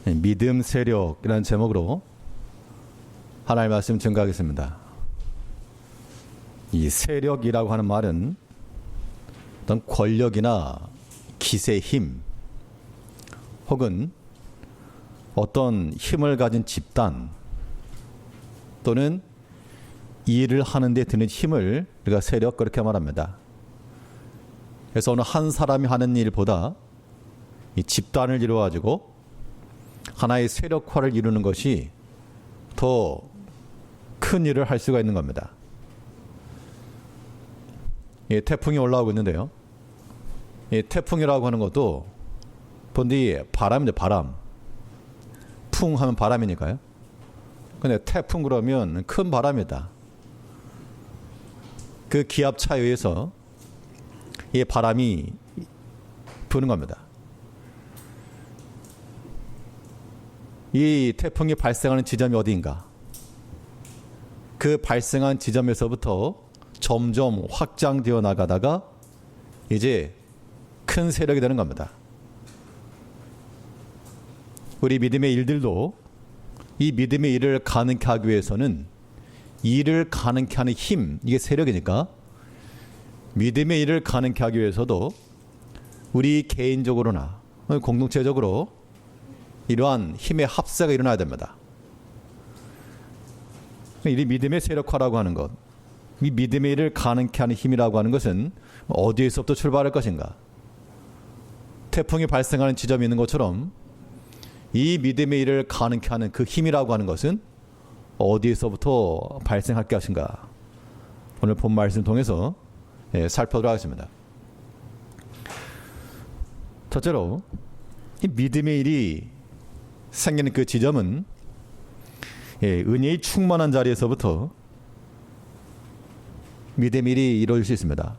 믿음 세력이라는 제목으로 하나님의 말씀 증거하겠습니다. 이 세력이라고 하는 말은 어떤 권력이나 기세, 힘 혹은 어떤 힘을 가진 집단 또는 일을 하는 데 드는 힘을 우리가 세력 그렇게 말합니다. 그래서 어느 한 사람이 하는 일보다 이 집단을 이루어가지고 하나의 세력화를 이루는 것이 더 큰 일을 할 수가 있는 겁니다. 이 태풍이 올라오고 있는데요. 이 태풍이라고 하는 것도 본디 바람인데 바람. 풍 하면 바람이니까요. 근데 태풍 그러면 큰 바람이다. 그 기압차에 의해서 이 바람이 부는 겁니다. 이 태풍이 발생하는 지점이 어디인가? 그 발생한 지점에서부터 점점 확장되어 나가다가 이제 큰 세력이 되는 겁니다. 우리 믿음의 일들도 이 믿음의 일을 가능케 하기 위해서는 일을 가능케 하는 힘, 이게 세력이니까 믿음의 일을 가능케 하기 위해서도 우리 개인적으로나 공동체적으로 이러한 힘의 합세가 일어나야 됩니다. 이 믿음의 세력화라고 하는 것, 이 믿음의 일을 가능케 하는 힘이라고 하는 것은 어디에서부터 출발할 것인가? 태풍이 발생하는 지점이 있는 것처럼 이 믿음의 일을 가능케 하는 그 힘이라고 하는 것은 어디에서부터 발생할 것인가? 오늘 본 말씀을 통해서 살펴보도록 하겠습니다. 첫째로 이 믿음의 일이 생기는 그 지점은 은혜의 충만한 자리에서부터 믿음의 일이 이루어질 수 있습니다.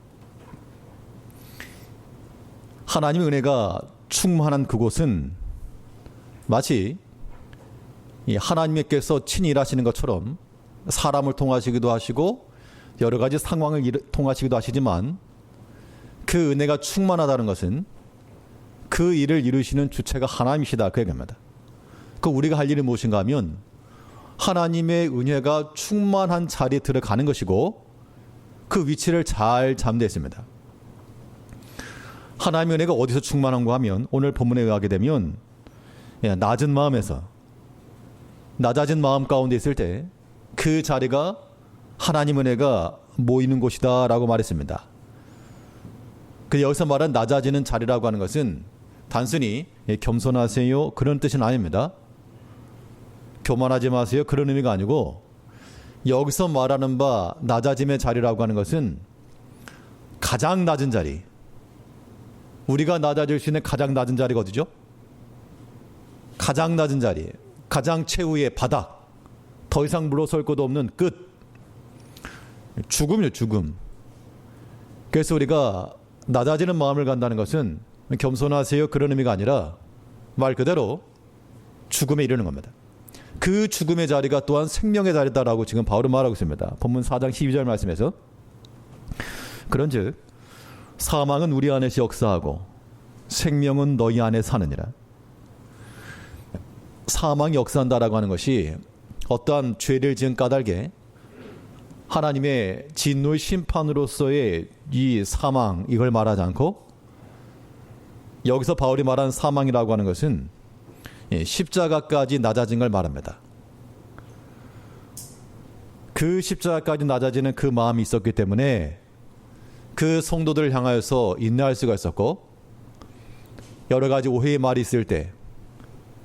하나님의 은혜가 충만한 그곳은 마치 하나님께서 친히 일하시는 것처럼 사람을 통하시기도 하시고 여러 가지 상황을 통하시기도 하시지만 그 은혜가 충만하다는 것은 그 일을 이루시는 주체가 하나님이시다, 그 얘기입니다. 그 우리가 할 일이 무엇인가 하면 하나님의 은혜가 충만한 자리에 들어가는 것이고 그 위치를 잘 잠대어 있습니다. 하나님의 은혜가 어디서 충만한가 하면 오늘 본문에 의하게 되면 낮은 마음에서, 낮아진 마음 가운데 있을 때 그 자리가 하나님 은혜가 모이는 곳이다 라고 말했습니다. 그 여기서 말한 낮아지는 자리라고 하는 것은 단순히 겸손하세요 그런 뜻은 아닙니다. 교만하지 마세요 그런 의미가 아니고, 여기서 말하는 바 낮아짐의 자리라고 하는 것은 가장 낮은 자리, 우리가 낮아질 수 있는 가장 낮은 자리가 어디죠? 가장 낮은 자리, 가장 최후의 바닥, 더 이상 물러설 곳도 없는 끝, 죽음이요, 죽음. 그래서 우리가 낮아지는 마음을 간다는 것은 겸손하세요 그런 의미가 아니라 말 그대로 죽음에 이르는 겁니다. 그 죽음의 자리가 또한 생명의 자리다라고 지금 바울은 말하고 있습니다. 본문 4장 12절 말씀에서 그런즉 사망은 우리 안에서 역사하고 생명은 너희 안에 사느니라. 사망이 역사한다라고 하는 것이 어떠한 죄를 지은 까닭에 하나님의 진노의 심판으로서의 이 사망, 이걸 말하지 않고 여기서 바울이 말하는 사망이라고 하는 것은 십자가까지 낮아진 걸 말합니다. 그 십자가까지 낮아지는 그 마음이 있었기 때문에 그 성도들을 향하여서 인내할 수가 있었고, 여러 가지 오해의 말이 있을 때,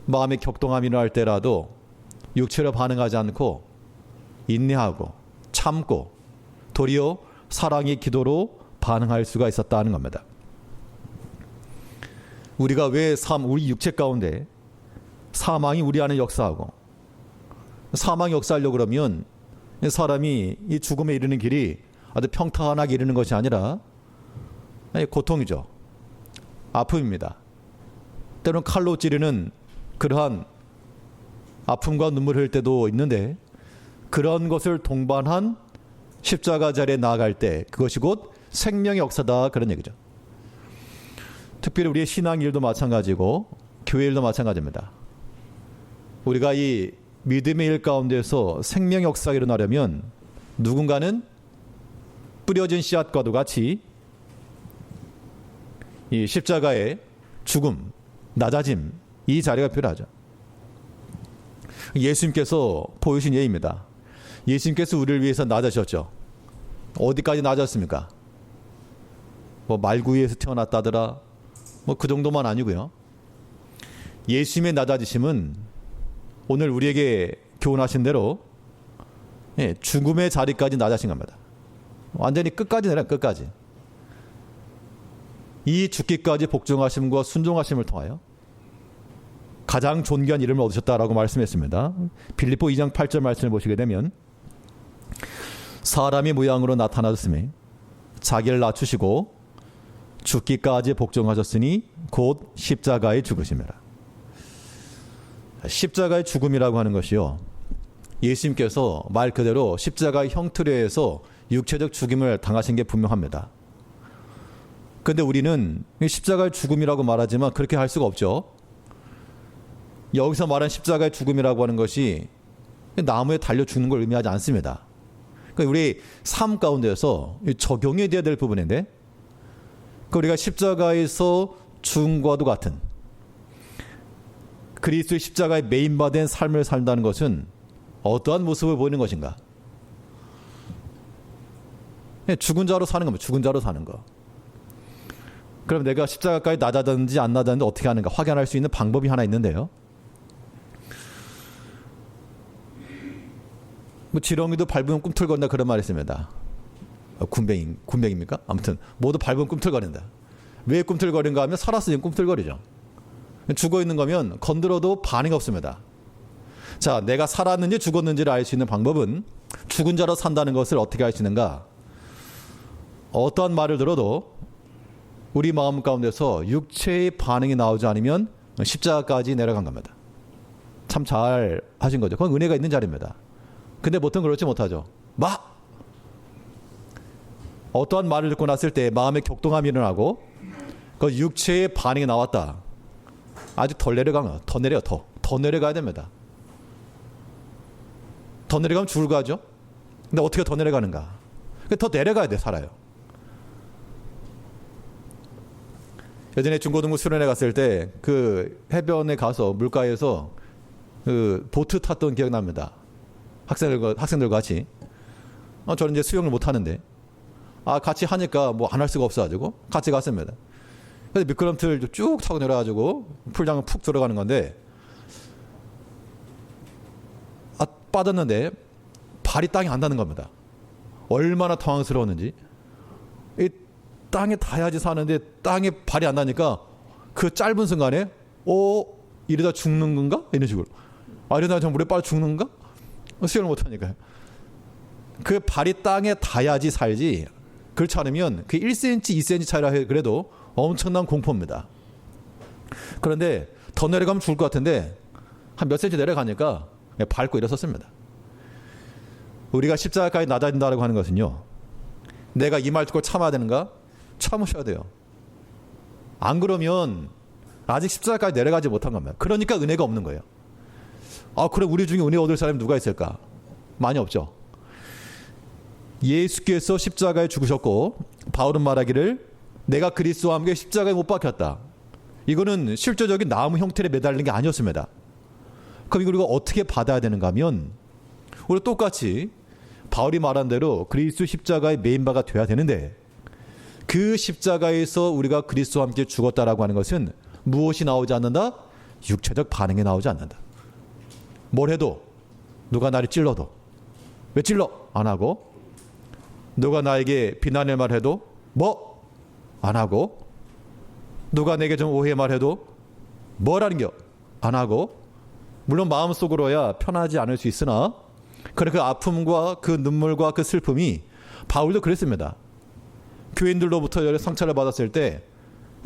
마음의 격동함이 일어날 때라도 육체로 반응하지 않고 인내하고 참고 도리어 사랑의 기도로 반응할 수가 있었다는 겁니다. 우리가 왜 우리 육체 가운데 사망이 우리 안에 역사하고, 사망이 역사하려고 그러면 사람이 이 죽음에 이르는 길이 아주 평탄하게 이르는 것이 아니라 고통이죠. 아픔입니다. 때로는 칼로 찌르는 그러한 아픔과 눈물 흘릴 때도 있는데, 그런 것을 동반한 십자가 자리에 나아갈 때 그것이 곧 생명의 역사다, 그런 얘기죠. 특별히 우리의 신앙 일도 마찬가지고 교회 일도 마찬가지입니다. 우리가 이 믿음의 일 가운데서 생명 역사가 일어나려면 누군가는 뿌려진 씨앗과도 같이 이 십자가의 죽음, 낮아짐, 이 자리가 필요하죠. 예수님께서 보여주신 예입니다. 예수님께서 우리를 위해서 낮아졌죠. 어디까지 낮았습니까? 뭐 말구이에서 태어났다더라, 뭐 그 정도만 아니고요. 예수님의 낮아지심은 오늘 우리에게 교훈하신 대로 죽음의 자리까지 낮아진 겁니다. 완전히 끝까지 내려, 끝까지. 이 죽기까지 복종하심과 순종하심을 통하여 가장 존귀한 이름을 얻으셨다라고 말씀했습니다. 빌립보 2장 8절 말씀을 보시게 되면 사람이 모양으로 나타나셨으니 자기를 낮추시고 죽기까지 복종하셨으니 곧 십자가에 죽으심이라. 십자가의 죽음이라고 하는 것이요, 예수님께서 말 그대로 십자가의 형틀에서 육체적 죽임을 당하신 게 분명합니다. 그런데 우리는 십자가의 죽음이라고 말하지만 그렇게 할 수가 없죠. 여기서 말한 십자가의 죽음이라고 하는 것이 나무에 달려 죽는 걸 의미하지 않습니다. 그러니까 우리 삶 가운데서 적용이 되어야 될 부분인데, 우리가 십자가에서 죽음과도 같은 그리스도의 십자가에 매인받은 삶을 산다는 것은 어떠한 모습을 보이는 것인가? 죽은 자로 사는 겁니다. 죽은 자로 사는 거. 그럼 내가 십자가까지 낮아졌는지 안 낮았는지 어떻게 하는가 확인할 수 있는 방법이 하나 있는데요. 뭐 지렁이도 밟으면 꿈틀거린다 그런 말이 있습니다. 군뱅입니까? 아무튼 모두 밟으면 꿈틀거린다. 왜 꿈틀거린가 하면 살았으니 꿈틀거리죠. 죽어 있는 거면 건드려도 반응이 없습니다. 자, 내가 살았는지 죽었는지를 알 수 있는 방법은 죽은 자로 산다는 것을 어떻게 알 수 있는가? 어떠한 말을 들어도 우리 마음 가운데서 육체의 반응이 나오지 않으면 십자가까지 내려간 겁니다. 참 잘 하신 거죠. 그건 은혜가 있는 자리입니다. 근데 보통 그렇지 못하죠. 어떠한 말을 듣고 났을 때 마음의 격동함이 일어나고 그 육체의 반응이 나왔다. 아직 덜 내려가면 더 내려가야 됩니다. 더 내려가면 죽을 가죠. 근데 어떻게 더 내려가는가? 더 내려가야 돼, 살아요. 예전에 중고등부 수련회 갔을 때 그 해변에 가서 물가에서 그 보트 탔던 기억 납니다. 학생들과 같이. 저는 이제 수영을 못 하는데 같이 하니까 뭐 안 할 수가 없어가지고 같이 갔습니다. 그래서 미끄럼틀 쭉 타고 내려가지고 풀장을 푹 들어가는 건데 빠졌는데 발이 땅에 안 닿는 겁니다. 얼마나 당황스러웠는지. 이 땅에 닿아야지 사는데 땅에 발이 안 닿으니까 그 짧은 순간에 이러다 죽는 건가? 이런 식으로. 이러다 저 물에 빠져 죽는 건가? 수영을 못하니까요. 그 발이 땅에 닿아야지 살지, 그렇지 않으면 그 1cm, 2cm 차이라 그래도 엄청난 공포입니다. 그런데 더 내려가면 죽을 것 같은데 한 몇 cm 내려가니까 밟고 일어섰습니다. 우리가 십자가까지 낮아진다고 하는 것은요, 내가 이 말 듣고 참아야 되는가? 참으셔야 돼요. 안 그러면 아직 십자가까지 내려가지 못한 겁니다. 그러니까 은혜가 없는 거예요. 그래, 우리 중에 은혜 얻을 사람이 누가 있을까? 많이 없죠. 예수께서 십자가에 죽으셨고 바울은 말하기를 내가 그리스도와 함께 십자가에 못 박혔다. 이거는 실제적인 나무 형태에 매달린 게 아니었습니다. 그럼 이걸 우리가 어떻게 받아야 되는가 하면 우리 똑같이 바울이 말한 대로 그리스도 십자가의 매인바가 돼야 되는데, 그 십자가에서 우리가 그리스도와 함께 죽었다라고 하는 것은 무엇이 나오지 않는다? 육체적 반응이 나오지 않는다. 뭘 해도, 누가 나를 찔러도 왜 찔러? 안 하고, 누가 나에게 비난의 말 해도 안 하고, 누가 내게 좀 오해의 말 해도 뭐라는겨? 안 하고, 물론 마음속으로야 편하지 않을 수 있으나 그 아픔과 그 눈물과 그 슬픔이, 바울도 그랬습니다. 교인들로부터 상처를 받았을 때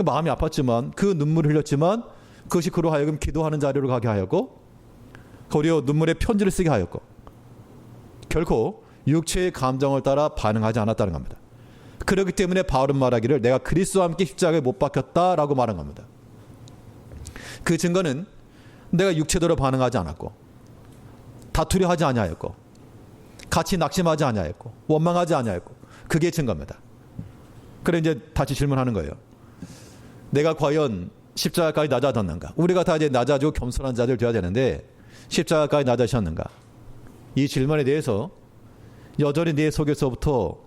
마음이 아팠지만 그 눈물을 흘렸지만 그것이 그로 하여금 기도하는 자리로 가게 하였고 도리어 눈물의 편지를 쓰게 하였고 결코 육체의 감정을 따라 반응하지 않았다는 겁니다. 그렇기 때문에 바울은 말하기를 내가 그리스도와 함께 십자가에 못 박혔다라고 말한 겁니다. 그 증거는 내가 육체대로 반응하지 않았고, 다투려 하지 아니하였고, 같이 낙심하지 아니하였고, 원망하지 아니하였고, 그게 증거입니다. 그래 이제 다시 질문하는 거예요. 내가 과연 십자가까지 낮아졌는가? 우리가 다 이제 낮아지고 겸손한 자들 되어야 되는데 십자가까지 낮아지셨는가? 이 질문에 대해서 여전히 내 속에서부터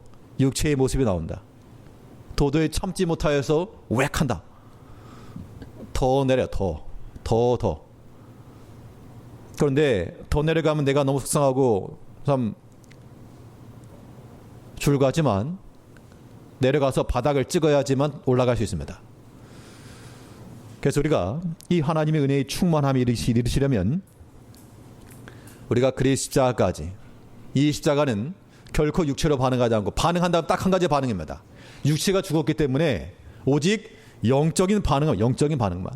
육체의 모습이 나온다. 도저히 참지 못하여서 우액한다. 더 내려, 더. 그런데 더 내려가면 내가 너무 속상하고 참 줄가지만 내려가서 바닥을 찍어야지만 올라갈 수 있습니다. 그래서 우리가 이 하나님의 은혜의 충만함이 이르시려면 우리가 그리스도 십자가까지, 이 십자가는 결코 육체로 반응하지 않고 반응한다면 딱 한 가지 반응입니다. 육체가 죽었기 때문에 오직 영적인 반응만.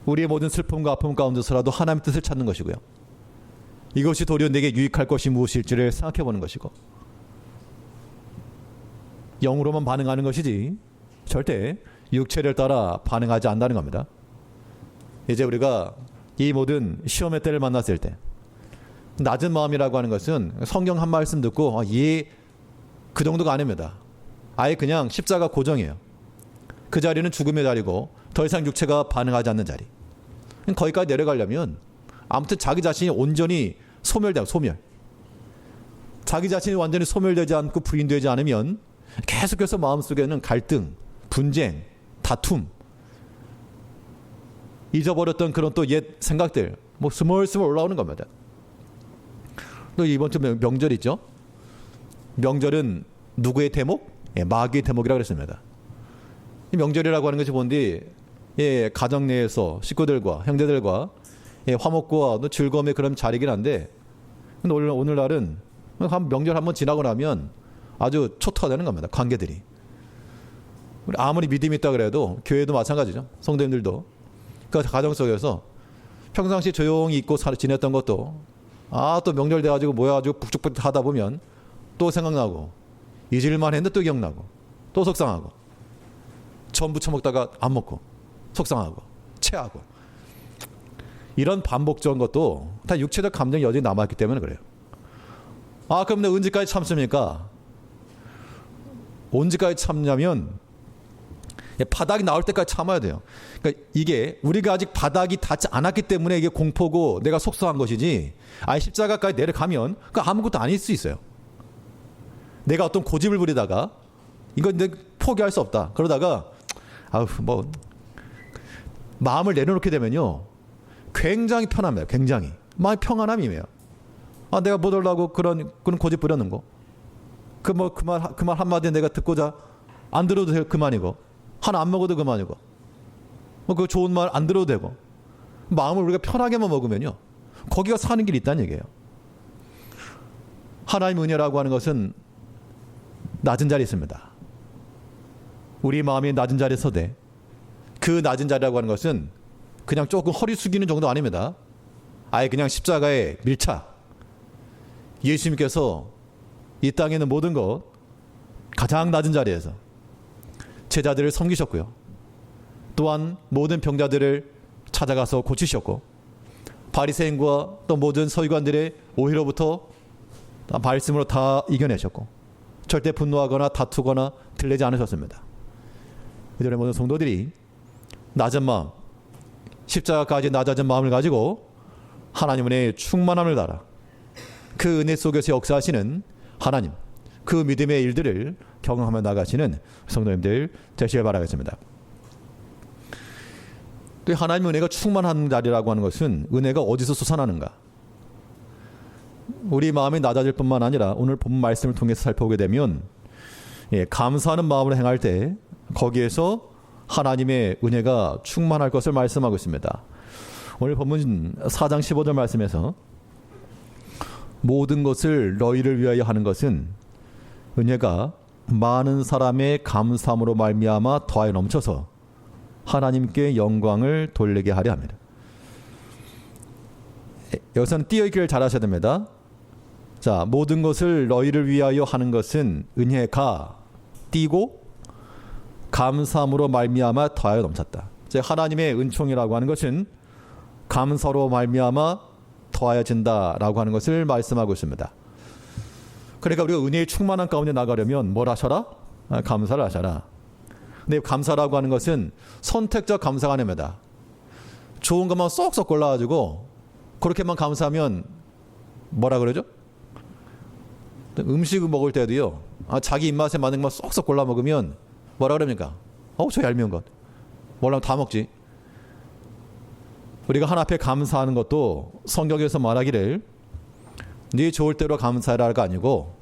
우리의 모든 슬픔과 아픔 가운데서라도 하나님의 뜻을 찾는 것이고요. 이것이 도리어 내게 유익할 것이 무엇일지를 생각해 보는 것이고, 영으로만 반응하는 것이지 절대 육체를 따라 반응하지 않는다는 겁니다. 이제 우리가 이 모든 시험의 때를 만났을 때 낮은 마음이라고 하는 것은 성경 한 말씀 듣고 그 정도가 아닙니다. 아예 그냥 십자가 고정이에요. 그 자리는 죽음의 자리고 더 이상 육체가 반응하지 않는 자리. 거기까지 내려가려면 아무튼 자기 자신이 온전히 소멸. 자기 자신이 완전히 소멸되지 않고 부인되지 않으면 계속해서 마음속에는 갈등, 분쟁, 다툼, 잊어버렸던 그런 또 옛 생각들 스멀스멀 올라오는 겁니다. 또 이번 주 명절 있죠? 명절은 누구의 대목? 마귀의 대목이라고 그랬습니다. 이 명절이라고 하는 것이 뭔지 가정 내에서 식구들과 형제들과 화목과 즐거움의 그런 자리긴 한데, 오늘날은 명절 한번 지나고 나면 아주 초토화되는 겁니다. 관계들이. 아무리 믿음이 있다 그래도 교회도 마찬가지죠. 성도님들도 그 가정 속에서 평상시 조용히 있고 지냈던 것도 또 명절 돼가지고 모여가지고 북적북적 하다 보면 또 생각나고, 잊을만 했는데 또 기억나고, 또 속상하고, 전부 처먹다가 안 먹고 속상하고 체하고, 이런 반복적인 것도 다 육체적 감정이 여전히 남아있기 때문에 그래요. 그럼 내가 언제까지 참습니까? 언제까지 참냐면 바닥이 나올 때까지 참아야 돼요. 그러니까 이게 우리가 아직 바닥이 닿지 않았기 때문에 이게 공포고 내가 속상한 것이지, 십자가까지 내려가면 아무것도 아닐 수 있어요. 내가 어떤 고집을 부리다가 이건 내가 포기할 수 없다 그러다가 마음을 내려놓게 되면요 굉장히 편합니다. 굉장히 마음이 평안함이에요. 내가 못 하려고 그런 고집 부렸는 거, 그 말 한마디 내가 듣고자 안 들어도 그만이고, 하나 안 먹어도 그만이고, 그 좋은 말 안 들어도 되고, 마음을 우리가 편하게만 먹으면요 거기가 사는 길이 있다는 얘기예요. 하나님의 은혜라고 하는 것은 낮은 자리에 있습니다. 우리 마음이 낮은 자리에 서되, 그 낮은 자리라고 하는 것은 그냥 조금 허리 숙이는 정도 아닙니다. 아예 그냥 십자가에 밀착. 예수님께서 이 땅에 있는 모든 것 가장 낮은 자리에서 제자들을 섬기셨고요. 또한 모든 병자들을 찾아가서 고치셨고, 바리새인과 또 모든 서기관들의 오해로부터 말씀으로 다 이겨내셨고, 절대 분노하거나 다투거나 들리지 않으셨습니다. 이전에 모든 성도들이 낮은 마음, 십자가까지 낮아진 마음을 가지고 하나님 은혜의 충만함을 따라 그 은혜 속에서 역사하시는 하나님, 그 믿음의 일들을 경험하며 나가시는 성도님들 되시길 바라겠습니다. 또 하나님 은혜가 충만한 자리라고 하는 것은 은혜가 어디서 솟아나는가? 우리 마음이 낮아질 뿐만 아니라 오늘 본문 말씀을 통해서 살펴보게 되면 감사하는 마음으로 행할 때 거기에서 하나님의 은혜가 충만할 것을 말씀하고 있습니다. 오늘 본문 4장 15절 말씀에서 모든 것을 너희를 위하여 하는 것은 은혜가 많은 사람의 감사함으로 말미암아 더하여 넘쳐서 하나님께 영광을 돌리게 하려 합니다. 여기서는 띄어있기를 잘하셔야 됩니다. 자, 모든 것을 너희를 위하여 하는 것은 은혜가 띄고 감사함으로 말미암아 더하여 넘쳤다. 하나님의 은총이라고 하는 것은 감사로 말미암아 더하여진다라고 하는 것을 말씀하고 있습니다. 그러니까 우리가 은혜의 충만한 가운데 나가려면 뭘 하셔라? 감사를 하셔라. 근데 감사라고 하는 것은 선택적 감사가 아닙니다. 좋은 것만 쏙쏙 골라가지고 그렇게만 감사하면 뭐라 그러죠? 음식을 먹을 때도요. 자기 입맛에 맞는 것만 쏙쏙 골라 먹으면 뭐라 그럽니까? 저 얄미운 것. 뭐라면 다 먹지. 우리가 하나 앞에 감사하는 것도 성경에서 말하기를 네 좋을 대로 감사해라가 아니고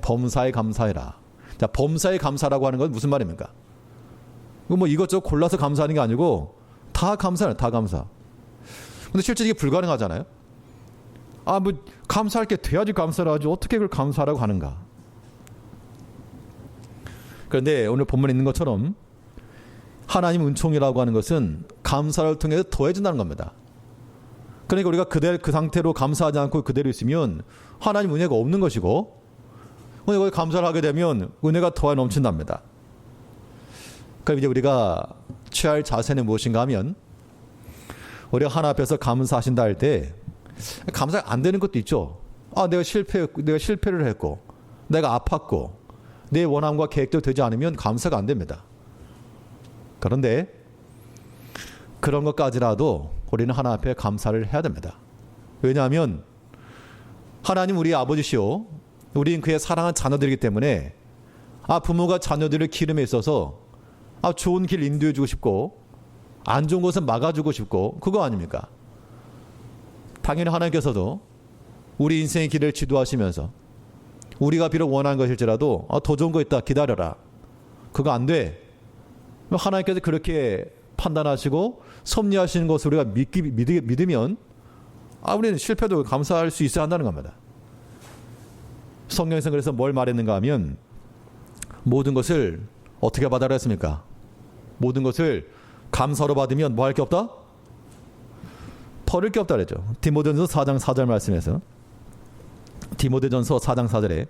범사에 감사해라. 자, 범사에 감사라고 하는 건 무슨 말입니까? 뭐 이것저것 골라서 감사하는 게 아니고 다 감사해요. 다 감사. 근데 실제 이게 불가능하잖아요. 뭐 감사할 게 돼야지 감사를 하지 어떻게 그걸 감사하라고 하는가. 그런데 오늘 본문에 있는 것처럼 하나님 은총이라고 하는 것은 감사를 통해서 더해진다는 겁니다. 그러니까 우리가 그 상태로 감사하지 않고 그대로 있으면 하나님 은혜가 없는 것이고, 거기 감사를 하게 되면 은혜가 더해 넘친답니다. 그럼 이제 우리가 취할 자세는 무엇인가 하면, 우리가 하나 앞에서 감사하신다 할 때 감사가 안 되는 것도 있죠. 내가 실패를 했고, 내가 아팠고, 내 원함과 계획대로 되지 않으면 감사가 안 됩니다. 그런데 그런 것까지라도 우리는 하나 앞에 감사를 해야 됩니다. 왜냐하면 하나님 우리 아버지시오, 우리는 그의 사랑한 자녀들이기 때문에 부모가 자녀들을 기름에 있어서 좋은 길 인도해 주고 싶고 안 좋은 것은 막아주고 싶고 그거 아닙니까? 당연히 하나님께서도 우리 인생의 길을 지도하시면서 우리가 비록 원하는 것일지라도 더 좋은 거 있다 기다려라, 그거 안 돼, 하나님께서 그렇게 판단하시고 섭리하시는 것을 우리가 믿으면 우리는 실패도 감사할 수 있어야 한다는 겁니다. 성경에서 그래서 뭘 말했는가 하면 모든 것을 어떻게 받아라 했습니까? 모든 것을 감사로 받으면 뭐 할 게 없다? 버릴 게 없다 그랬죠. 디모데전서 4장 4절 말씀에서, 디모데전서 4장 4절에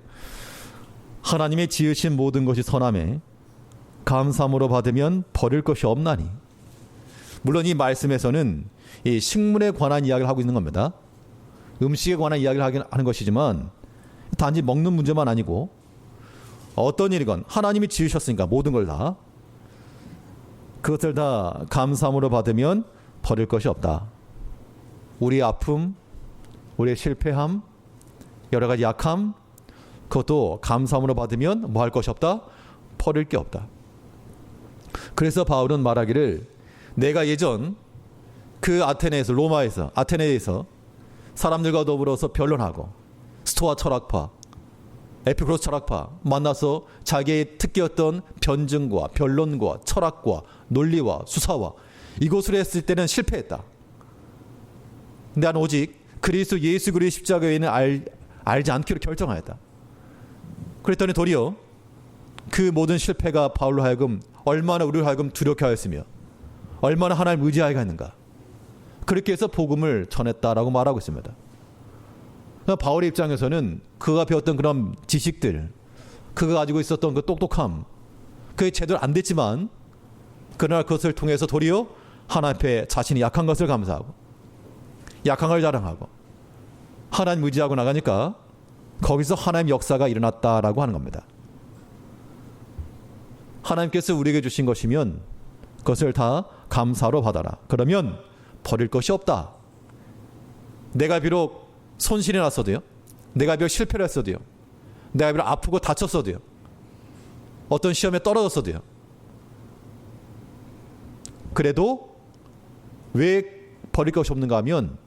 하나님의 지으신 모든 것이 선함에 감사함으로 받으면 버릴 것이 없나니. 물론 이 말씀에서는 이 식물에 관한 이야기를 하고 있는 겁니다. 음식에 관한 이야기를 하는 것이지만 단지 먹는 문제만 아니고 어떤 일이건 하나님이 지으셨으니까 모든 걸 다, 그것을 다 감사함으로 받으면 버릴 것이 없다. 우리의 아픔, 우리의 실패함, 여러 가지 약함, 그것도 감사함으로 받으면 뭐 할 것이 없다? 버릴 게 없다. 그래서 바울은 말하기를, 내가 예전 그 아테네에서, 로마에서, 아테네에서 사람들과 더불어서 변론하고 스토아 철학파, 에피쿠로스 철학파 만나서 자기의 특기였던 변증과 변론과 철학과 논리와 수사와 이것을 했을 때는 실패했다. 나는 오직 그리스도 예수 그리스도의 십자가 외에는 알지 않기로 결정하였다. 그랬더니 도리어 그 모든 실패가 바울로 하여금 얼마나 우리를 하여금 두렵게 하였으며 얼마나 하나님을 의지하게 했는가. 그렇게 해서 복음을 전했다라고 말하고 있습니다. 바울의 입장에서는 그가 배웠던 그런 지식들, 그가 가지고 있었던 그 똑똑함, 그게 제대로 안 됐지만 그러나 그것을 통해서 도리어 하나님 앞에 자신이 약한 것을 감사하고 약한 걸 자랑하고 하나님 의지하고 나가니까 거기서 하나님 역사가 일어났다라고 하는 겁니다. 하나님께서 우리에게 주신 것이면 그것을 다 감사로 받아라. 그러면 버릴 것이 없다. 내가 비록 손실이 났어도요, 내가 비록 실패를 했어도요, 내가 비록 아프고 다쳤어도요, 어떤 시험에 떨어졌어도요, 그래도 왜 버릴 것이 없는가 하면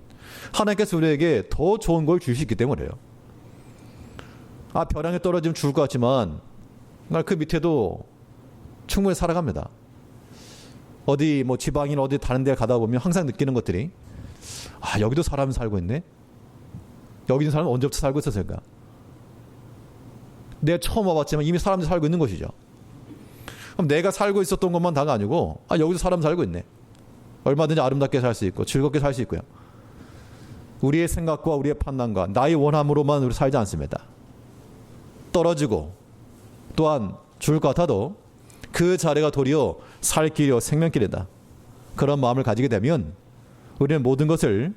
하나님께서 우리에게 더 좋은 걸 줄 수 있기 때문이에요. 벼랑에 떨어지면 죽을 것 같지만 그 밑에도 충분히 살아갑니다. 어디 지방이나 어디 다른 데 가다 보면 항상 느끼는 것들이, 여기도 사람이 살고 있네. 여기 있는 사람은 언제부터 살고 있었을까? 내가 처음 와봤지만 이미 사람들이 살고 있는 것이죠. 그럼 내가 살고 있었던 것만 다가 아니고 여기도 사람 살고 있네. 얼마든지 아름답게 살 수 있고 즐겁게 살 수 있고요. 우리의 생각과 우리의 판단과 나의 원함으로만 우리 살지 않습니다. 떨어지고 또한 죽을 것 같아도 그 자리가 도리어 살 길이요 생명길이다. 그런 마음을 가지게 되면 우리는 모든 것을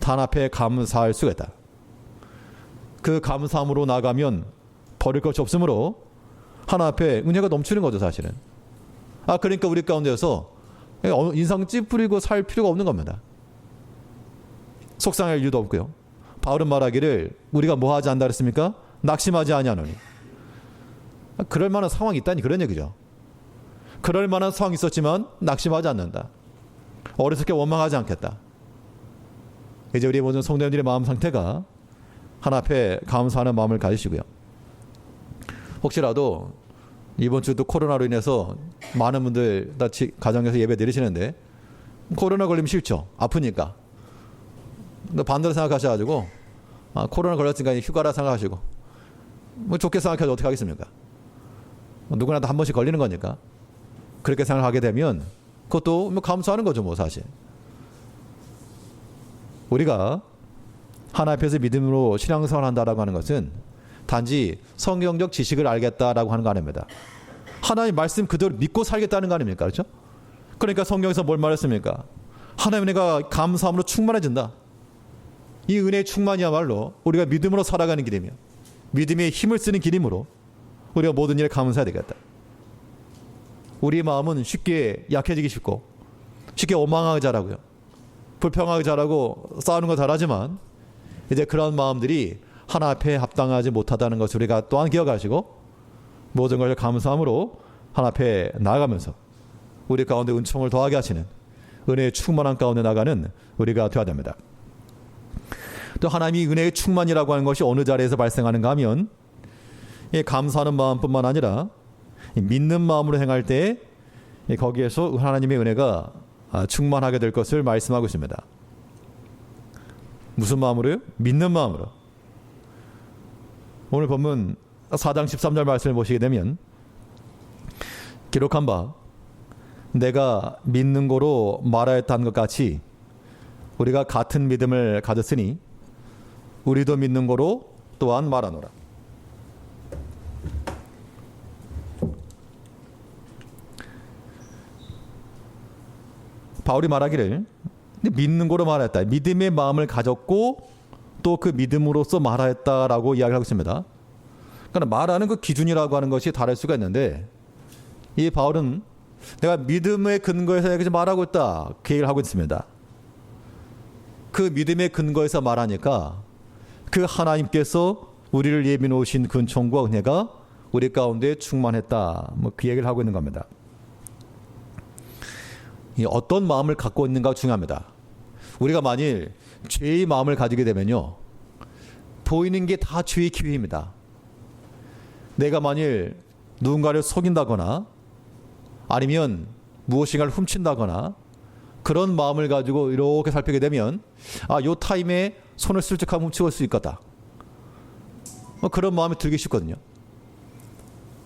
단 앞에 감사할 수가 있다. 그 감사함으로 나가면 버릴 것이 없으므로 하나 앞에 은혜가 넘치는 거죠, 사실은. 그러니까 우리 가운데서 인상 찌푸리고 살 필요가 없는 겁니다. 속상할 이유도 없고요. 바울은 말하기를 우리가 뭐 하지 않다 그랬습니까? 낙심하지 아니하노니. 그럴 만한 상황이 있다니 그런 얘기죠. 그럴 만한 상황이 있었지만 낙심하지 않는다. 어리석게 원망하지 않겠다. 이제 우리 모든 성도님들의 마음 상태가 하나 앞에 감사하는 마음을 가지시고요. 혹시라도 이번 주도 코로나로 인해서 많은 분들 다 가정에서 예배 드리시는데 코로나 걸리면 싫죠. 아프니까. 반대로 생각하셔가지고 코로나 걸렸으니까 휴가라 생각하시고 뭐 좋게 생각해도 어떻게 하겠습니까? 누구나 다 한 번씩 걸리는 거니까. 그렇게 생각하게 되면 그것도 뭐 감수하는 거죠, 뭐 사실. 우리가 하나 앞에서 믿음으로 신앙생활을 한다라고 하는 것은 단지 성경적 지식을 알겠다라고 하는 거 아닙니다. 하나님 말씀 그대로 믿고 살겠다는 거 아닙니까? 그렇죠? 그러니까 성경에서 뭘 말했습니까? 하나님의 은혜가 감사함으로 충만해진다. 이 은혜의 충만이야말로 우리가 믿음으로 살아가는 길이며 믿음의 힘을 쓰는 길이므로 우리가 모든 일에 감사해야 되겠다. 우리의 마음은 쉽게 약해지기 쉽고 쉽게 원망하기 잘하고요. 불평하기 잘하고 싸우는 거 잘하지만 이제 그런 마음들이 하나 앞에 합당하지 못하다는 것을 우리가 또한 기억하시고 모든 것을 감사함으로 하나 앞에 나아가면서 우리 가운데 은총을 더하게 하시는 은혜의 충만한 가운데 나가는 우리가 되어야 됩니다. 또 하나님이 은혜의 충만이라고 하는 것이 어느 자리에서 발생하는가 하면 감사하는 마음뿐만 아니라 믿는 마음으로 행할 때 거기에서 하나님의 은혜가 충만하게 될 것을 말씀하고 있습니다. 무슨 마음으로요? 믿는 마음으로. 오늘 본문 4장 13절 말씀을 보시게 되면 기록한 바 내가 믿는 고로 말하였다는 것 같이 우리가 같은 믿음을 가졌으니 우리도 믿는 고로 또한 말하노라. 바울이 말하기를 믿는 고로 말하였다. 믿음의 마음을 가졌고 또 그 믿음으로써 말하였다라고 이야기하고 있습니다. 그러니까 말하는 그 기준이라고 하는 것이 다를 수가 있는데 이 바울은 내가 믿음의 근거에서 이렇게 말하고 있다. 그 얘기를 하고 있습니다. 그 믿음의 근거에서 말하니까 그 하나님께서 우리를 예비 놓으신 근총과 은혜가 우리 가운데 충만했다. 뭐 그 얘기를 하고 있는 겁니다. 어떤 마음을 갖고 있는가 중요합니다. 우리가 만일 죄의 마음을 가지게 되면요. 보이는 게 다 죄의 기회입니다. 내가 만일 누군가를 속인다거나 아니면 무엇인가를 훔친다거나 그런 마음을 가지고 이렇게 살피게 되면 요 타임에 손을 슬쩍하면 훔치고 수 있겠다. 그런 마음이 들기 쉽거든요.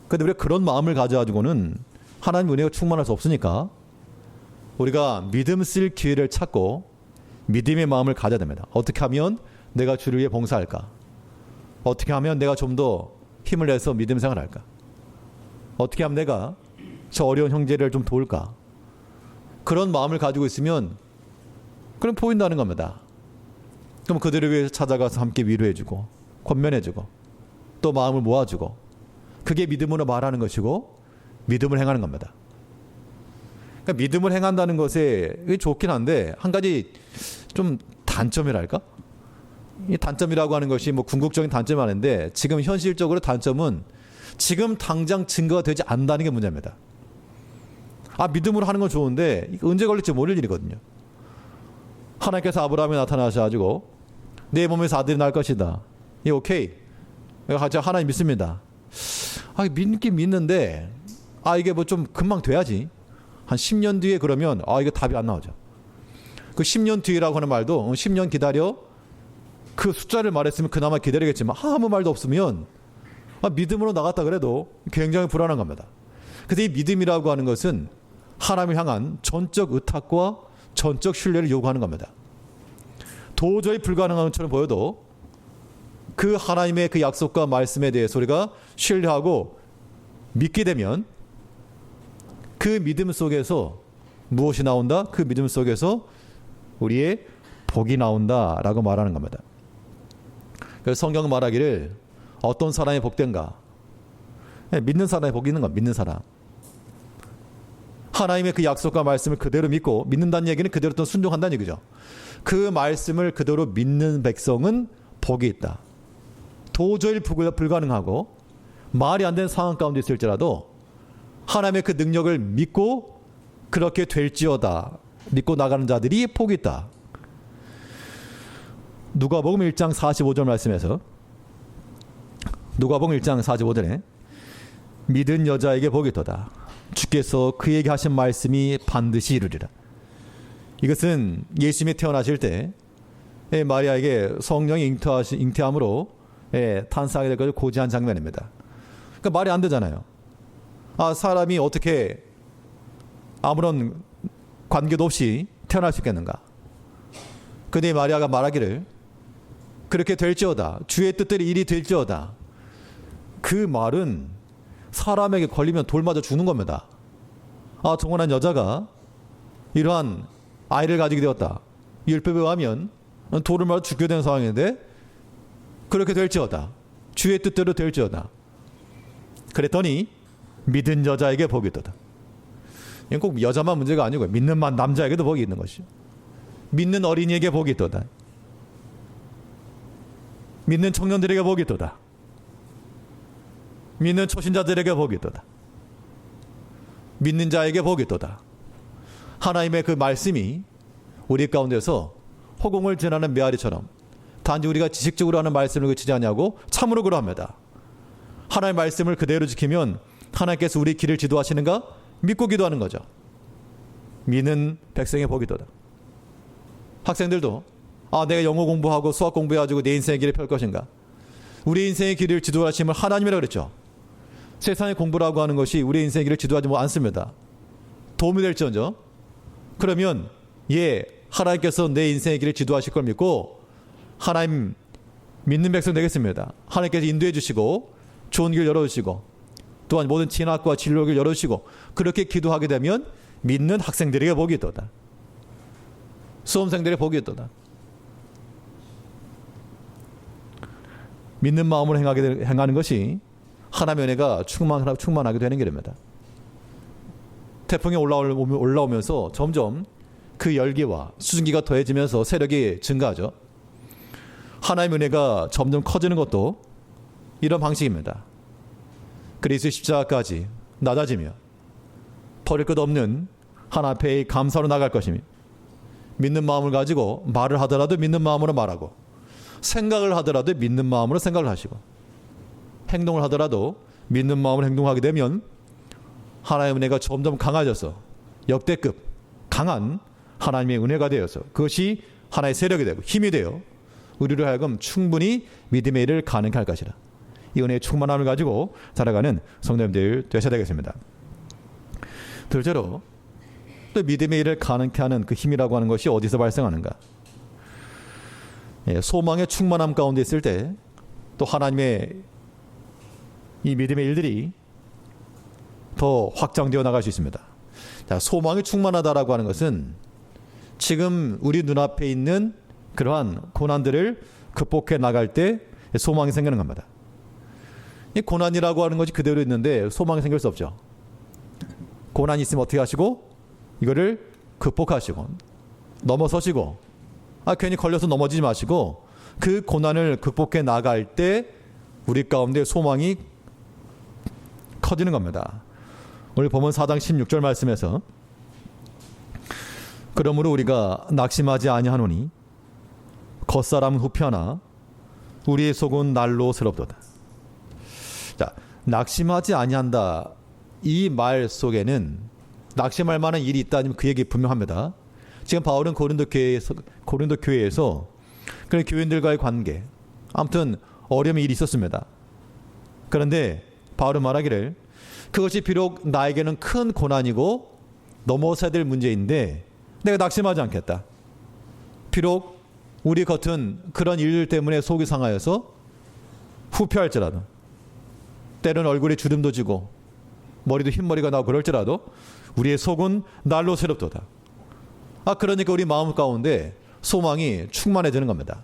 그런데 우리가 그런 마음을 가져가지고는 하나님 은혜가 충만할 수 없으니까 우리가 믿음 쓸 기회를 찾고 믿음의 마음을 가져야 됩니다. 어떻게 하면 내가 주를 위해 봉사할까? 어떻게 하면 내가 좀 더 힘을 내서 믿음 생활할까? 어떻게 하면 내가 저 어려운 형제를 좀 도울까? 그런 마음을 가지고 있으면 그럼 보인다는 겁니다. 그럼 그들을 위해서 찾아가서 함께 위로해주고 권면해주고 또 마음을 모아주고 그게 믿음으로 말하는 것이고 믿음을 행하는 겁니다. 그러니까 믿음을 행한다는 것에 좋긴 한데 한 가지 좀 단점이랄까? 이 단점이라고 하는 것이 뭐 궁극적인 단점이 아닌데 지금 현실적으로 단점은 지금 당장 증거가 되지 않는다는 게 문제입니다. 믿음으로 하는 건 좋은데 언제 걸릴지 모를 일이거든요. 하나님께서 아브라함에 나타나셔가지고 내 몸에서 아들이 날 것이다. 예, 오케이. 제가 하나님 믿습니다. 믿긴 믿는데 이게 뭐 좀 금방 돼야지. 한 10년 뒤에 그러면 이거 답이 안 나오죠. 그 10년 뒤라고 하는 말도 10년 기다려 그 숫자를 말했으면 그나마 기다리겠지만 아무 말도 없으면 믿음으로 나갔다 그래도 굉장히 불안한 겁니다. 그래서 이 믿음이라고 하는 것은 하나님을 향한 전적 의탁과 전적 신뢰를 요구하는 겁니다. 도저히 불가능한 것처럼 보여도 그 하나님의 그 약속과 말씀에 대해서 우리가 신뢰하고 믿게 되면 그 믿음 속에서 무엇이 나온다? 그 믿음 속에서 우리의 복이 나온다라고 말하는 겁니다. 그래서 성경은 말하기를 어떤 사람이 복된가? 믿는 사람이 복이 있는 겁니다. 믿는 사람. 하나님의 그 약속과 말씀을 그대로 믿고 믿는다는 얘기는 그대로 또 순종한다는 얘기죠. 그 말씀을 그대로 믿는 백성은 복이 있다. 도저히 불가능하고 말이 안 되는 상황 가운데 있을지라도 하나님의 그 능력을 믿고 그렇게 될지어다. 믿고 나가는 자들이 복이 있다. 누가복음 1장 45절 말씀에서 누가복음 1장 45절에 믿은 여자에게 복이 있도다. 주께서 그에게 하신 말씀이 반드시 이루리라. 이것은 예수님이 태어나실 때 마리아에게 성령이 잉태함으로 탄생하게 될 것을 고지한 장면입니다. 그러니까 말이 안 되잖아요. 사람이 어떻게 아무런 관계도 없이 태어날 수 있겠는가? 근데 마리아가 말하기를 그렇게 될지어다. 주의 뜻대로 일이 될지어다. 그 말은 사람에게 걸리면 돌 맞아 죽는 겁니다. 정혼한 여자가 이러한 아이를 가지게 되었다. 율법에 의하면 돌을 맞아 죽게 되는 상황인데 그렇게 될지어다. 주의 뜻대로 될지어다. 그랬더니 믿은 여자에게 복이 있도다. 이건 꼭 여자만 문제가 아니고 믿는 남자에게도 복이 있는 것이죠. 믿는 어린이에게 복이 있도다. 믿는 청년들에게 복이 있도다. 믿는 초신자들에게 복이 있도다. 믿는 자에게 복이 있도다. 하나님의 그 말씀이 우리 가운데서 허공을 지나는 메아리처럼 단지 우리가 지식적으로 하는 말씀을 그치지 않냐고 참으로 그러합니다. 하나님의 말씀을 그대로 지키면 하나님께서 우리 길을 지도하시는가? 믿고 기도하는 거죠. 믿는 백성의 복이 있도다. 학생들도 내가 영어 공부하고 수학 공부해가지고 내 인생의 길을 펼 것인가? 우리 인생의 길을 지도하심을 하나님이라고 그랬죠. 세상의 공부라고 하는 것이 우리 인생의 길을 지도하지 않습니다. 도움이 될지언정 그러면 하나님께서 내 인생의 길을 지도하실 걸 믿고 하나님 믿는 백성 되겠습니다. 하나님께서 인도해 주시고 좋은 길 열어주시고 또한 모든 진학과 진로를 열어주시고 그렇게 기도하게 되면 믿는 학생들에게 복이 있도다. 수험생들의 복이 있도다. 믿는 마음으로 행하는 것이 하나님의 은혜가 충만하게 되는 길입니다. 태풍이 올라오면서 점점 그 열기와 수증기가 더해지면서 세력이 증가하죠. 하나님의 은혜가 점점 커지는 것도 이런 방식입니다. 그리스도의 십자가까지 낮아지며 버릴 것 없는 하나님 앞에 감사로 나갈 것이며 믿는 마음을 가지고 말을 하더라도 믿는 마음으로 말하고 생각을 하더라도 믿는 마음으로 생각을 하시고 행동을 하더라도 믿는 마음으로 행동하게 되면 하나님의 은혜가 점점 강해져서 역대급 강한 하나님의 은혜가 되어서 그것이 하나의 세력이 되고 힘이 되어 우리로 하여금 충분히 믿음의 일을 가능케 할 것이라. 이 은혜의 충만함을 가지고 살아가는 성도님들 되셔야 되겠습니다. 둘째로 또 믿음의 일을 가능케 하는 그 힘이라고 하는 것이 어디서 발생하는가? 소망의 충만함 가운데 있을 때 또 하나님의 이 믿음의 일들이 더 확장되어 나갈 수 있습니다. 자, 소망이 충만하다라고 하는 것은 지금 우리 눈앞에 있는 그러한 고난들을 극복해 나갈 때 소망이 생기는 겁니다. 이 고난이라고 하는 것이 그대로 있는데 소망이 생길 수 없죠. 고난이 있으면 어떻게 하시고 이거를 극복하시고 넘어서시고 괜히 걸려서 넘어지지 마시고 그 고난을 극복해 나갈 때 우리 가운데 소망이 커지는 겁니다. 오늘 본문 4장 16절 말씀에서 그러므로 우리가 낙심하지 아니하노니 겉사람은 후피하나 우리의 속은 날로 새롭도다. 자, 낙심하지 아니한다. 이 말 속에는 낙심할 만한 일이 있다면 그 얘기 분명합니다. 지금 바울은 고린도 교회에서 그런 교인들과의 관계, 아무튼 어려움의 일이 있었습니다. 그런데 바울은 말하기를 그것이 비록 나에게는 큰 고난이고 넘어서야 될 문제인데 내가 낙심하지 않겠다. 비록 우리 겉은 그런 일들 때문에 속이 상하여서 후패할지라도 때로는 얼굴에 주름도 지고 머리도 흰머리가 나고 그럴지라도 우리의 속은 날로 새롭도다. 그러니까 우리 마음 가운데 소망이 충만해지는 겁니다.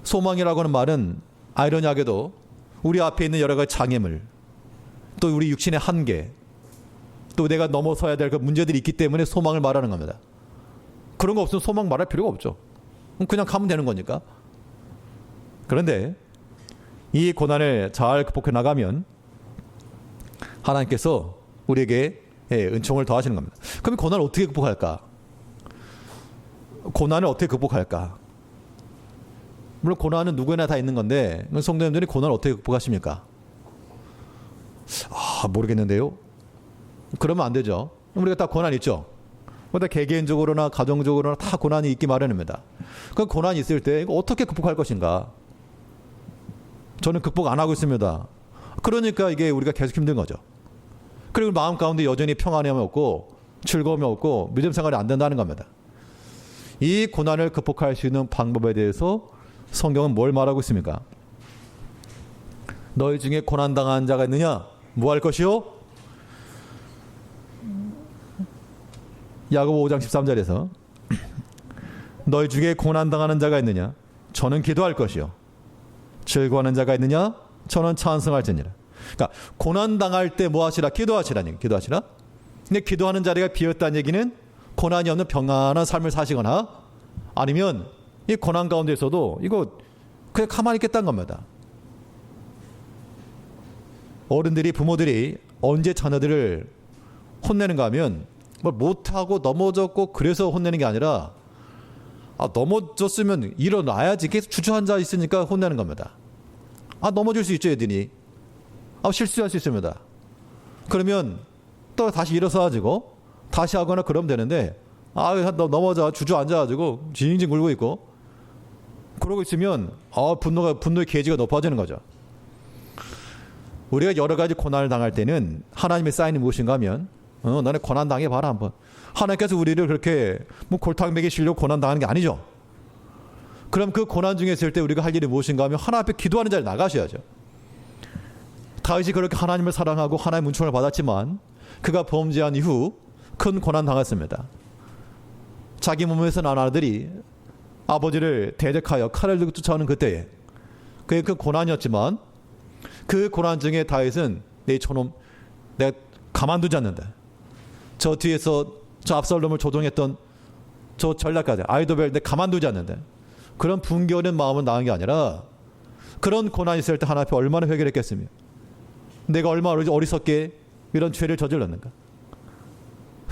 소망이라고 하는 말은 아이러니하게도 우리 앞에 있는 여러 가지 장애물, 또 우리 육신의 한계, 또 내가 넘어서야 될 그 문제들이 있기 때문에 소망을 말하는 겁니다. 그런 거 없으면 소망 말할 필요가 없죠. 그냥 가면 되는 거니까. 그런데 이 고난을 잘 극복해 나가면 하나님께서 우리에게 은총을 더하시는 겁니다. 그럼 고난을 어떻게 극복할까? 고난을 어떻게 극복할까? 물론 고난은 누구나 다 있는 건데 성도님들이 고난을 어떻게 극복하십니까? 모르겠는데요. 그러면 안 되죠. 우리가 다 고난 있죠. 다 개개인적으로나 가정적으로나 다 고난이 있기 마련입니다. 그 고난이 있을 때 이거 어떻게 극복할 것인가? 저는 극복 안 하고 있습니다. 그러니까 이게 우리가 계속 힘든 거죠. 그리고 마음 가운데 여전히 평안함이 없고 즐거움이 없고 믿음 생활이 안 된다는 겁니다. 이 고난을 극복할 수 있는 방법에 대해서 성경은 뭘 말하고 있습니까? 너희 중에 고난당한 자가 있느냐? 뭐 할 것이요? 야고보 5장 13절에서 너희 중에 고난당하는 자가 있느냐? 저는 기도할 것이요. 즐거워하는 자가 있느냐? 저는 찬송할지니라. 그러니까 고난당할 때 뭐 하시라? 기도하시라니. 기도하시라. 근데 기도하는 자리가 비었다는 얘기는 고난이 없는 평안한 삶을 사시거나 아니면 이 고난 가운데서도 이거 그냥 가만히 있겠다는 겁니다. 어른들이, 부모들이 언제 자녀들을 혼내는가 하면 뭘 못하고 넘어졌고 그래서 혼내는 게 아니라 넘어졌으면 일어나야지. 계속 주저앉아 있으니까 혼내는 겁니다. 넘어질 수 있죠, 애들이. 실수할 수 있습니다. 그러면 또 다시 일어서가지고 다시 하거나 그러면 되는데 넘어져 주저앉아가지고 징징 굴고 있고 그러고 있으면 분노의 게이지가 높아지는 거죠. 우리가 여러 가지 고난을 당할 때는 하나님의 사인이 무엇인가 하면 너네 고난 당해봐라 한번. 하나님께서 우리를 그렇게 골탕 먹이시려고 고난 당하는 게 아니죠. 그럼 그 고난 중에 있을 때 우리가 할 일이 무엇인가 하면 하나님 앞에 기도하는 자리에 나가셔야죠. 다윗이 그렇게 하나님을 사랑하고 하나님의 은총을 받았지만 그가 범죄한 이후 큰 고난 당했습니다. 자기 몸에서 난 아들이 아버지를 대적하여 칼을 들고 쫓아오는 그때에 그게 그 고난이었지만 그 고난 중에 다윗은 내 저놈 내가 가만두지 않는다. 저 뒤에서 저 압살롬을 조종했던 저 전략가들 아이도벨 내가 가만두지 않는다. 그런 분개하는 마음은 나은 게 아니라 그런 고난이 있을 때 하나님 앞에 얼마나 회개를 했겠으며 내가 얼마나 어리석게 이런 죄를 저질렀는가.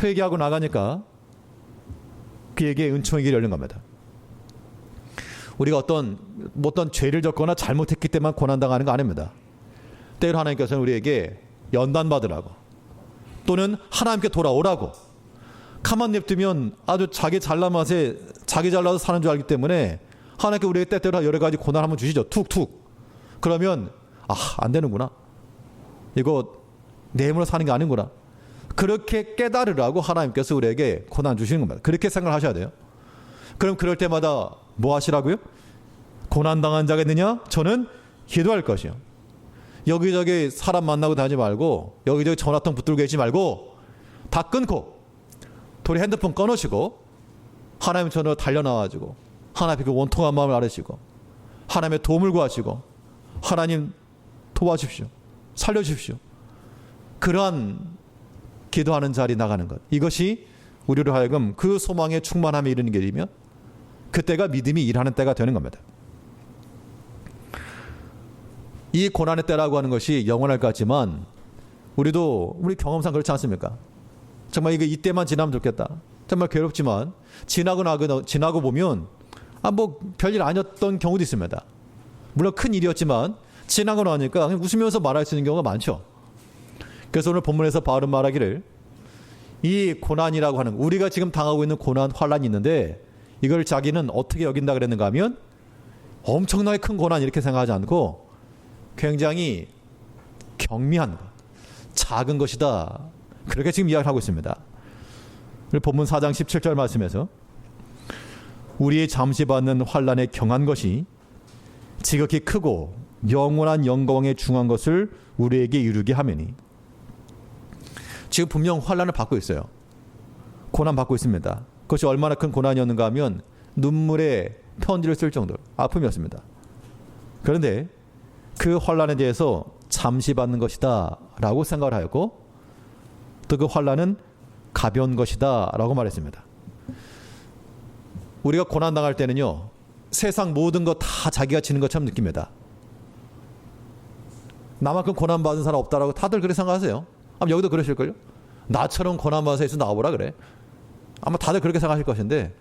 회개하고 나가니까 그에게 은총의 길이 열린 겁니다. 우리가 어떤 죄를 졌거나 잘못했기 때문에 고난당하는 거 아닙니다. 때로 하나님께서는 우리에게 연단받으라고 또는 하나님께 돌아오라고 가만 냅두면 아주 자기 잘난 맛에 자기 잘나서 사는 줄 알기 때문에 하나님께 우리에게 때때로 여러 가지 고난 한번 주시죠. 툭툭. 그러면 안 되는구나. 이거 내 힘으로 사는 게 아닌구나. 그렇게 깨달으라고 하나님께서 우리에게 고난 주시는 겁니다. 그렇게 생각하셔야 돼요. 그럼 그럴 때마다 뭐 하시라고요? 고난당한 자가 있느냐? 저는 기도할 것이요. 여기저기 사람 만나고 다니지 말고 여기저기 전화통 붙들고 계시지 말고 다 끊고 돌이 핸드폰 꺼놓으시고 하나님 전으로 달려나와가지고 하나님의 그 원통한 마음을 아뢰시고 하나님의 도움을 구하시고 하나님 도와주십시오. 살려주십시오. 그러한 기도하는 자리 나가는 것. 이것이 우리로 하여금 그 소망의 충만함에 이르는 길이며 그때가 믿음이 일하는 때가 되는 겁니다. 이 고난의 때라고 하는 것이 영원할 것 같지만 우리 경험상 그렇지 않습니까? 정말 이때만 지나면 좋겠다. 정말 괴롭지만 지나고 보면 별일 아니었던 경우도 있습니다. 물론 큰 일이었지만 지나고 나니까 그냥 웃으면서 말할 수 있는 경우가 많죠. 그래서 오늘 본문에서 바울은 말하기를 이 고난이라고 하는 우리가 지금 당하고 있는 고난, 환란이 있는데 이걸 자기는 어떻게 여긴다 그랬는가 하면 엄청나게 큰 고난 이렇게 생각하지 않고 굉장히 경미한 것, 작은 것이다. 그렇게 지금 이야기를 하고 있습니다. 본문 4장 17절 말씀에서 우리의 잠시 받는 환란에 경한 것이 지극히 크고 영원한 영광에 중한 것을 우리에게 이루게 하매니 지금 분명 환난을 받고 있어요. 고난 받고 있습니다. 그것이 얼마나 큰 고난이었는가 하면 눈물의 편지를 쓸 정도로 아픔이었습니다. 그런데 그 환난에 대해서 잠시 받는 것이다 라고 생각을 하였고, 또 그 환난은 가벼운 것이다 라고 말했습니다. 우리가 고난당할 때는요, 세상 모든 거 다 자기가 지는 것처럼 느낍니다. 나만큼 고난받은 사람 없다라고 다들 그렇게 생각하세요. 아마 여기도 그러실걸요? 나처럼 고난받은 사람 있으면 나와보라 그래. 아마 다들 그렇게 생각하실 것인데,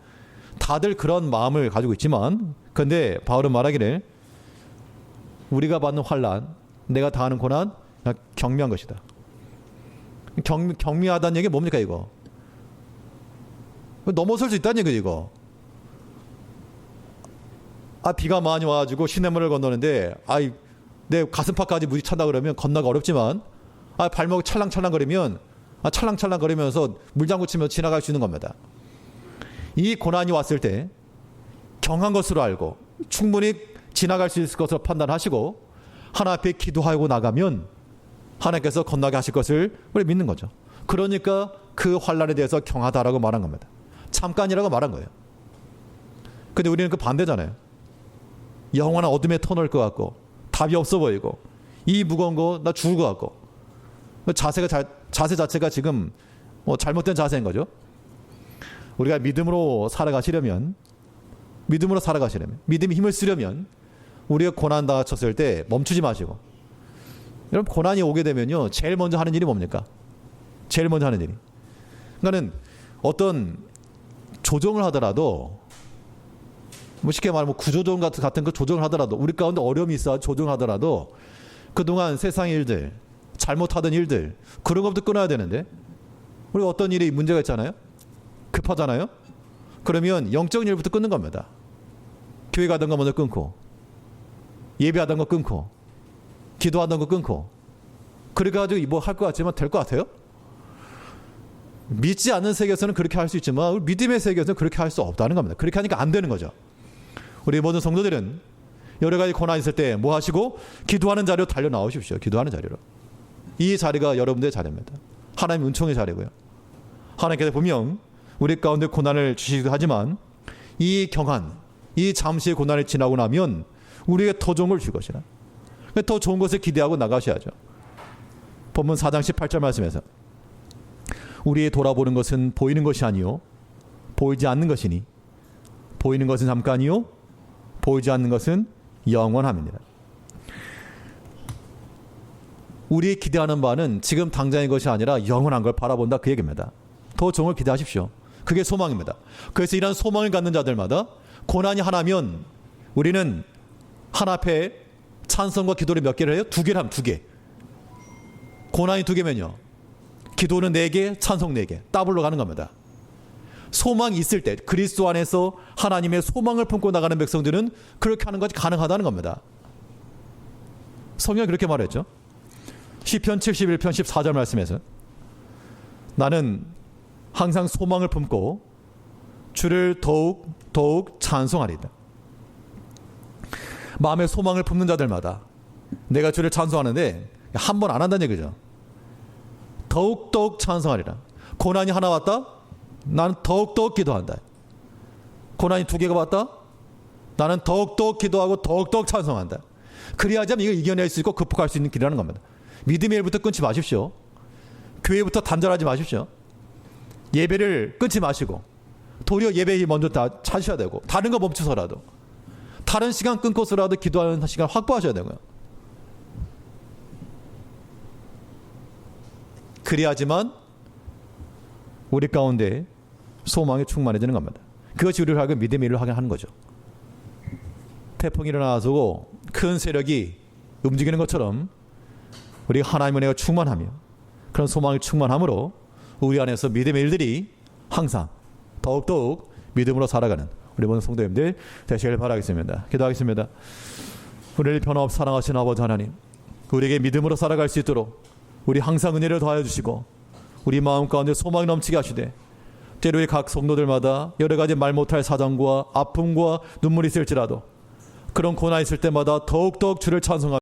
다들 그런 마음을 가지고 있지만, 근데 바울은 말하기를 우리가 받는 환난, 내가 당하는 고난, 그냥 경미한 것이다. 경미하다는 얘기 뭡니까 이거? 넘어설 수 있다는 얘기죠 이거. 비가 많이 와가지고 시냇물을 건너는데 내 가슴팍까지 물이 찬다 그러면 건너가 어렵지만, 발목 찰랑찰랑거리면 찰랑찰랑거리면서 물장구 치며 지나갈 수 있는 겁니다. 이 고난이 왔을 때 경한 것으로 알고 충분히 지나갈 수 있을 것으로 판단하시고 하나님 앞에 기도하고 나가면 하나님께서 건너게 하실 것을 우리 믿는 거죠. 그러니까 그 환난에 대해서 경하다라고 말한 겁니다. 잠깐이라고 말한 거예요. 근데 우리는 그 반대잖아요. 영원한 어둠에 터널 것 같고 답이 없어 보이고 이 무거운 거 나 죽을 것 같고, 자세 자체가 지금 잘못된 자세인 거죠. 우리가 믿음으로 살아가시려면, 믿음이 힘을 쓰려면 우리가 고난 당하셨을 때 멈추지 마시고, 여러분 고난이 오게 되면요 제일 먼저 하는 일이 뭡니까? 제일 먼저 하는 일이, 그러니까는 어떤 조정을 하더라도, 쉽게 말하면 구조조정 같은 그 조정을 하더라도, 우리 가운데 어려움이 있어 조정하더라도 그동안 세상 일들, 잘못하던 일들, 그런 것부터 끊어야 되는데, 우리 어떤 일이 문제가 있잖아요. 급하잖아요. 그러면 영적인 일부터 끊는 겁니다. 교회 가던 거 먼저 끊고, 예배하던 거 끊고, 기도하던 거 끊고. 그래가지고 뭐 할 것 같지만 될 것 같아요? 믿지 않는 세계에서는 그렇게 할 수 있지만 우리 믿음의 세계에서는 그렇게 할 수 없다는 겁니다. 그렇게 하니까 안 되는 거죠. 우리 모든 성도들은 여러 가지 고난이 있을 때 뭐 하시고? 기도하는 자리로 달려 나오십시오. 기도하는 자리로. 이 자리가 여러분들의 자리입니다. 하나님 은총의 자리고요. 하나님께서 분명 우리 가운데 고난을 주시기도 하지만 이 경한, 이 잠시의 고난을 지나고 나면 우리에게 더 좋은 걸 줄 것이라. 더 좋은 것을 기대하고 나가셔야죠. 본문 4장 18절 말씀에서 우리의 돌아보는 것은 보이는 것이 아니요 보이지 않는 것이니 보이는 것은 잠깐이요 보이지 않는 것은 영원함이니라. 우리의 기대하는 바는 지금 당장의 것이 아니라 영원한 걸 바라본다, 그 얘기입니다. 더 좋은 걸 기대하십시오. 그게 소망입니다. 그래서 이런 소망을 갖는 자들마다 고난이 하나면 우리는 하나 앞에 찬송과 기도를 몇 개를 해요? 2개를 하면 2개. 고난이 2개면요 기도는 4개, 찬송 4개. 더블로 가는 겁니다. 소망이 있을 때, 그리스도 안에서 하나님의 소망을 품고 나가는 백성들은 그렇게 하는 것이 가능하다는 겁니다. 성경이 그렇게 말했죠. 시편 71편 14절 말씀에서 나는 항상 소망을 품고 주를 더욱 찬송하리다. 마음의 소망을 품는 자들마다 내가 주를 찬송하는데 한 번 안 한다는 얘기죠. 더욱 찬송하리라. 고난이 하나 왔다? 나는 더욱 기도한다. 고난이 2개가 왔다? 나는 더욱 기도하고 더욱 찬송한다. 그래야지만 이걸 이겨낼 수 있고 극복할 수 있는 길이라는 겁니다. 믿음의 일부터 끊지 마십시오. 교회부터 단절하지 마십시오. 예배를 끊지 마시고 도리어 예배에 먼저 다 찾으셔야 되고, 다른 거 멈춰서라도 다른 시간 끊고서라도 기도하는 시간 확보하셔야 되고요. 그래야지만 우리 가운데 소망이 충만해지는 겁니다. 그것이 우리를 하여금 믿음의 일을 하게 하는 거죠. 태풍이 일어나서 큰 세력이 움직이는 것처럼 우리 하나님의 은혜가 충만하며 그런 소망이 충만함으로 우리 안에서 믿음의 일들이 항상 더욱 믿음으로 살아가는 우리 모든 성도님들 되시길 바라겠습니다. 기도하겠습니다. 우리를 변함없이 사랑하시는 아버지 하나님, 우리에게 믿음으로 살아갈 수 있도록 우리 항상 은혜를 더하여 주시고 우리 마음 가운데 소망이 넘치게 하시되, 때로의 각 성도들마다 여러 가지 말 못할 사정과 아픔과 눈물이 있을지라도 그런 고난이 있을 때마다 더욱 주를 찬송하며